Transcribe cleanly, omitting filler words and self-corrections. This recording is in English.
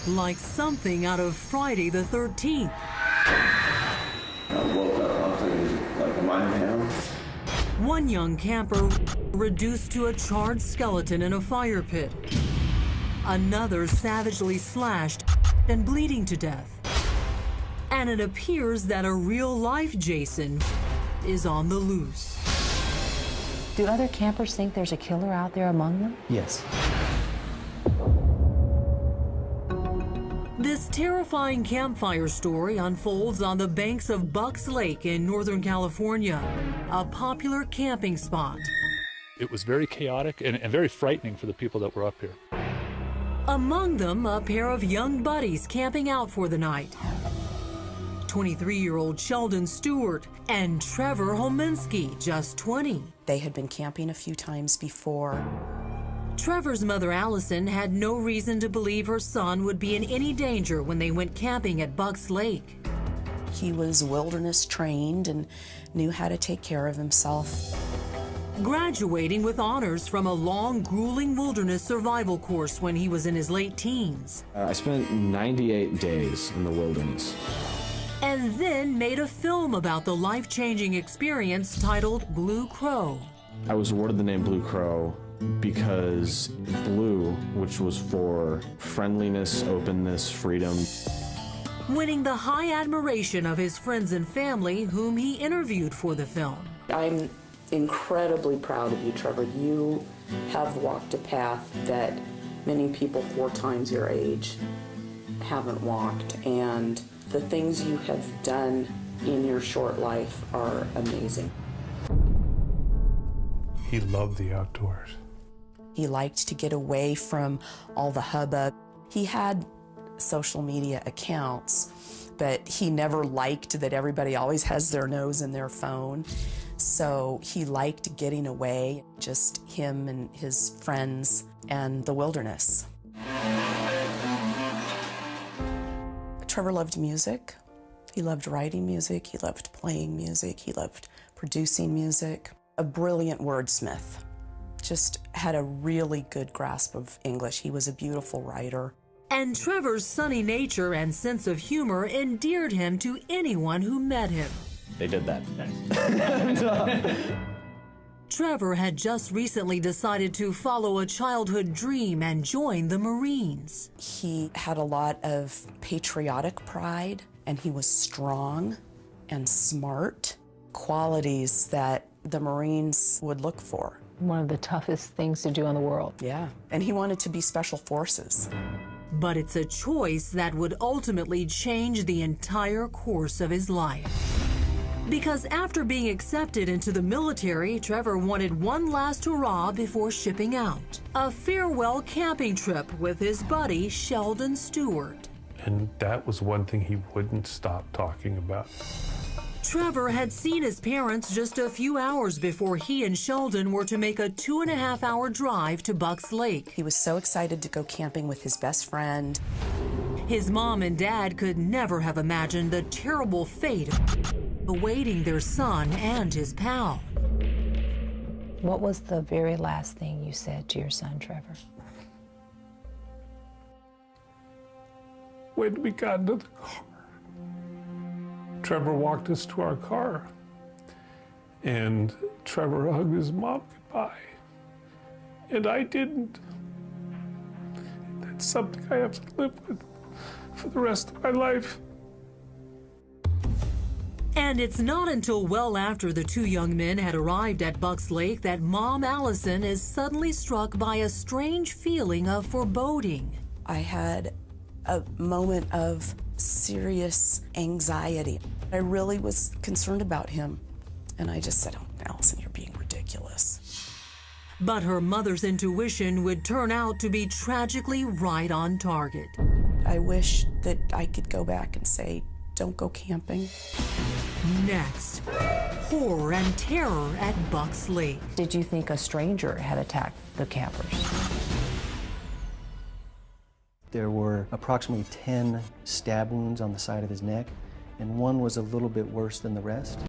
like something out of Friday the 13th. I woke up, I was like, am I in hell? One young camper reduced to a charred skeleton in a fire pit. Another savagely slashed and bleeding to death. And it appears that a real-life Jason is on the loose. Do other campers think there's a killer out there among them? Yes. This terrifying campfire story unfolds on the banks of Bucks Lake in Northern California, a popular camping spot. It was very chaotic and very frightening for the people that were up here. Among them, a pair of young buddies camping out for the night. 23-year-old Sheldon Stewart and Trevor Holminski, just 20. They had been camping a few times before. Trevor's mother, Allison, had no reason to believe her son would be in any danger when they went camping at Bucks Lake. He was wilderness trained and knew how to take care of himself. Graduating with honors from a long, grueling wilderness survival course when he was in his late teens. I spent 98 days in the wilderness. And then made a film about the life-changing experience titled Blue Crow. I was awarded the name Blue Crow because blue, which was for friendliness, openness, freedom. Winning the high admiration of his friends and family whom he interviewed for the film. I'm incredibly proud of you, Trevor. You have walked a path that many people 4 times your age haven't walked, and the things you have done in your short life are amazing. He loved the outdoors. He liked to get away from all the hubbub. He had social media accounts, but he never liked that everybody always has their nose in their phone. So he liked getting away, just him and his friends and the wilderness. Trevor loved music. He loved writing music. He loved playing music. He loved producing music. A brilliant wordsmith. Just had a really good grasp of English. He was a beautiful writer. And Trevor's sunny nature and sense of humor endeared him to anyone who met him. They did that. Trevor had just recently decided to follow a childhood dream and join the Marines. He had a lot of patriotic pride, and he was strong and smart, qualities that the Marines would look for. One of the toughest things to do in the world. Yeah, and he wanted to be Special Forces. But it's a choice that would ultimately change the entire course of his life. Because after being accepted into the military, Trevor wanted one last hurrah before shipping out. A farewell camping trip with his buddy, Sheldon Stewart. And that was one thing he wouldn't stop talking about. Trevor had seen his parents just a few hours before he and Sheldon were to make a 2.5-hour drive to Bucks Lake. He was so excited to go camping with his best friend. His mom and dad could never have imagined the terrible fate awaiting their son and his pal. What was the very last thing you said to your son, Trevor? When we got into the car, Trevor walked us to our car, and Trevor hugged his mom goodbye, and I didn't. That's something I have to live with for the rest of my life. And it's not until well after the 2 young men had arrived at Bucks Lake that Mom Allison is suddenly struck by a strange feeling of foreboding. I had a moment of serious anxiety. I really was concerned about him. And I just said, "Oh, Allison, you're being ridiculous." But her mother's intuition would turn out to be tragically right on target. I wish that I could go back and say, don't go camping. Next, horror and terror at Bucks Lake. Did you think a stranger had attacked the campers? There were approximately 10 stab wounds on the side of his neck, and one was a little bit worse than the rest.